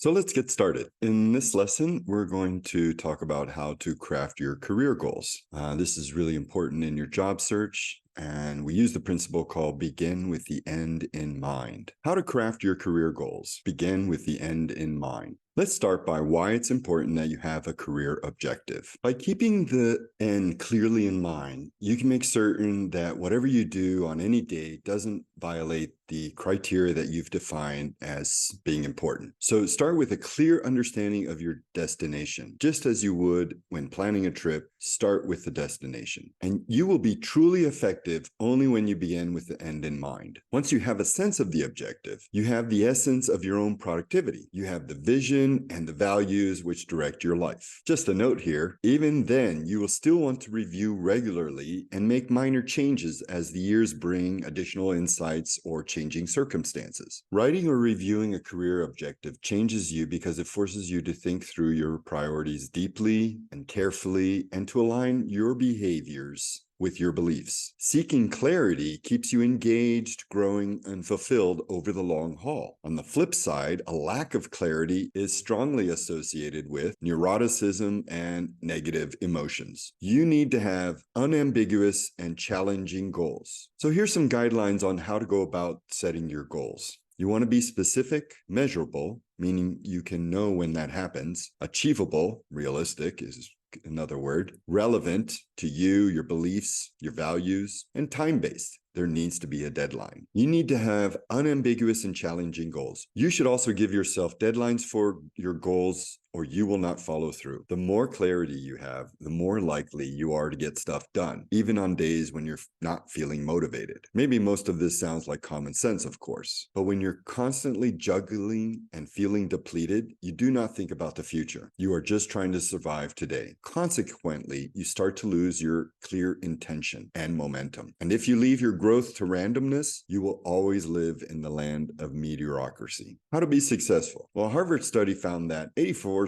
So let's get started. In this lesson, we're going to talk about how to craft your career goals. This is really important in your job search, and we use the principle called begin with the end in mind. How to craft your career goals. Begin with the end in mind. Let's start by why it's important that you have a career objective. By keeping the end clearly in mind, you can make certain that whatever you do on any day doesn't violate the criteria that you've defined as being important. So start with a clear understanding of your destination. Just as you would when planning a trip, start with the destination. And you will be truly effective only when you begin with the end in mind. Once you have a sense of the objective, you have the essence of your own productivity. You have the vision and the values which direct your life. Just a note here, even then, you will still want to review regularly and make minor changes as the years bring additional insights or changing circumstances. Writing or reviewing a career objective changes you because it forces you to think through your priorities deeply and carefully and to align your behaviors with your beliefs. Seeking clarity keeps you engaged, growing, and fulfilled over the long haul. On the flip side, a lack of clarity is strongly associated with neuroticism and negative emotions. You need to have unambiguous and challenging goals. So here's some guidelines on how to go about setting your goals. You want to be specific, measurable, meaning you can know when that happens. Achievable, realistic is another word. Relevant to you, your beliefs, your values, and time-based. There needs to be a deadline. You need to have unambiguous and challenging goals. You should also give yourself deadlines for your goals or you will not follow through. The more clarity you have, the more likely you are to get stuff done, even on days when you're not feeling motivated. Maybe most of this sounds like common sense, of course, but when you're constantly juggling and feeling depleted, you do not think about the future. You are just trying to survive today. Consequently, you start to lose your clear intention and momentum. And if you leave your growth to randomness, you will always live in the land of mediocrity. How to be successful? Well, a Harvard study found that 84%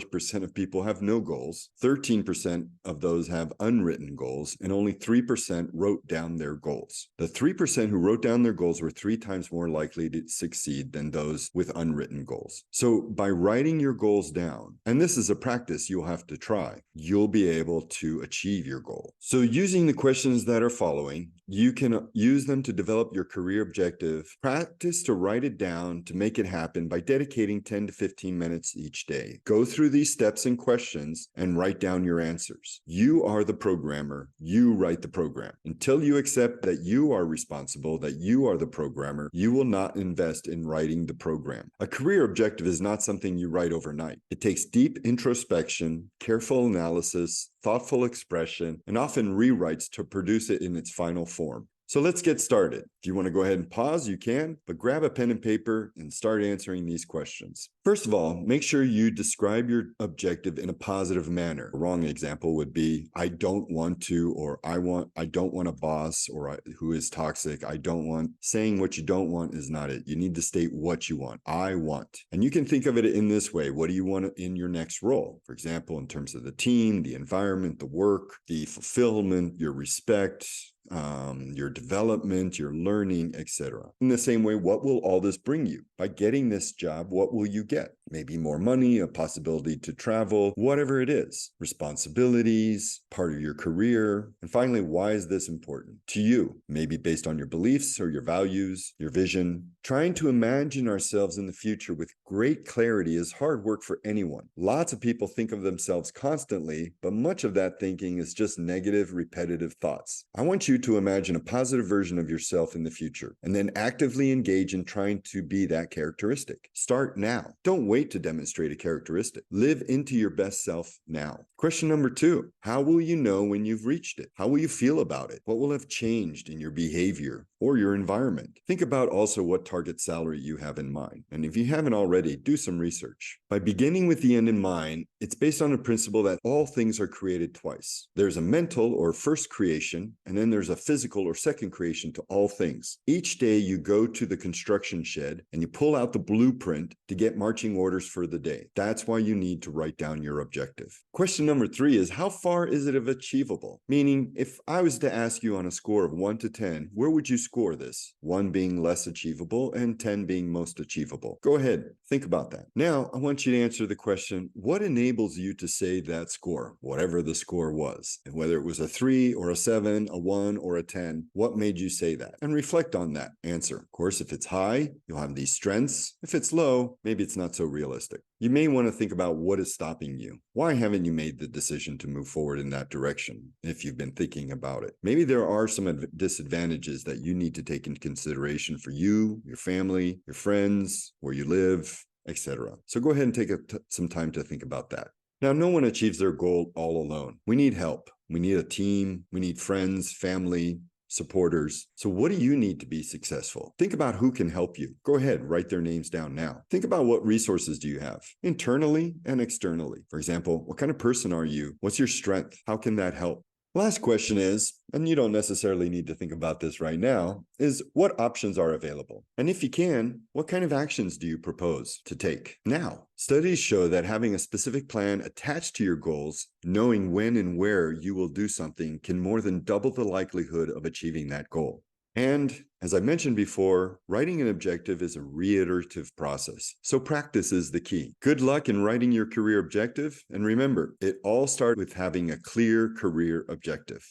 of people have no goals, 13% of those have unwritten goals, and only 3% wrote down their goals. The 3% who wrote down their goals were 3 times more likely to succeed than those with unwritten goals. So by writing your goals down, and this is a practice you'll have to try, you'll be able to achieve your goal. So using the questions that are following, you can use them to develop your career objective. Practice to write it down to make it happen by dedicating 10 to 15 minutes each day. Go through these steps and questions and write down your answers. You are the programmer. You write the program. Until you accept that you are responsible, that you are the programmer, you will not invest in writing the program. A career objective is not something you write overnight. It takes deep introspection, careful analysis, thoughtful expression, and often rewrites to produce it in its final form. So let's get started. If you want to go ahead and pause, you can, but grab a pen and paper and start answering these questions. First of all, make sure you describe your objective in a positive manner. A wrong example would be, I don't want to, or I don't want a boss who is toxic. I don't want. Saying what you don't want is not it. You need to state what you want. I want. And you can think of it in this way. What do you want in your next role? For example, in terms of the team, the environment, the work, the fulfillment, your respect, your development, your learning, etc. In the same way, what will all this bring you? By getting this job, what will you get? Maybe more money, a possibility to travel, whatever it is. Responsibilities, part of your career. And finally, why is this important to you? Maybe based on your beliefs or your values, your vision. Trying to imagine ourselves in the future with great clarity is hard work for anyone. Lots of people think of themselves constantly, but much of that thinking is just negative, repetitive thoughts. I want you to imagine a positive version of yourself in the future and then actively engage in trying to be that characteristic. Start now. Don't wait to demonstrate a characteristic. Live into your best self now. Question number 2, how will you know when you've reached it? How will you feel about it? What will have changed in your behavior or your environment? Think about also what target salary you have in mind. And if you haven't already, do some research. By beginning with the end in mind, it's based on a principle that all things are created twice. There's a mental or first creation, and then there's a physical or second creation to all things. Each day you go to the construction shed and you pull out the blueprint to get marching orders for the day. That's why you need to write down your objective. Question number 3 is, how far is it achievable? Meaning, if I was to ask you on a score of 1 to 10, where would you score score this, 1 being less achievable and 10 being most achievable. Go ahead, think about that. Now, I want you to answer the question, what enables you to say that score, whatever the score was? And whether it was a 3 or a 7, a 1 or a 10, what made you say that? And reflect on that answer. Of course, if it's high, you'll have these strengths. If it's low, maybe it's not so realistic. You may want to think about what is stopping you. Why haven't you made the decision to move forward in that direction if you've been thinking about it? Maybe there are some disadvantages that you need to take into consideration for you, your family, your friends, where you live, etc. So go ahead and take some time to think about that. Now, no one achieves their goal all alone. We need help. We need a team. We need friends, family, supporters. So what do you need to be successful? Think about who can help you. Go ahead, write their names down now. Think about what resources do you have, internally and externally. For example, what kind of person are you? What's your strength? How can that help? Last question is, and you don't necessarily need to think about this right now, is what options are available? And if you can, what kind of actions do you propose to take now? Studies show that having a specific plan attached to your goals, knowing when and where you will do something, can more than double the likelihood of achieving that goal. And as I mentioned before, writing an objective is a reiterative process. So practice is the key. Good luck in writing your career objective. And remember, it all starts with having a clear career objective.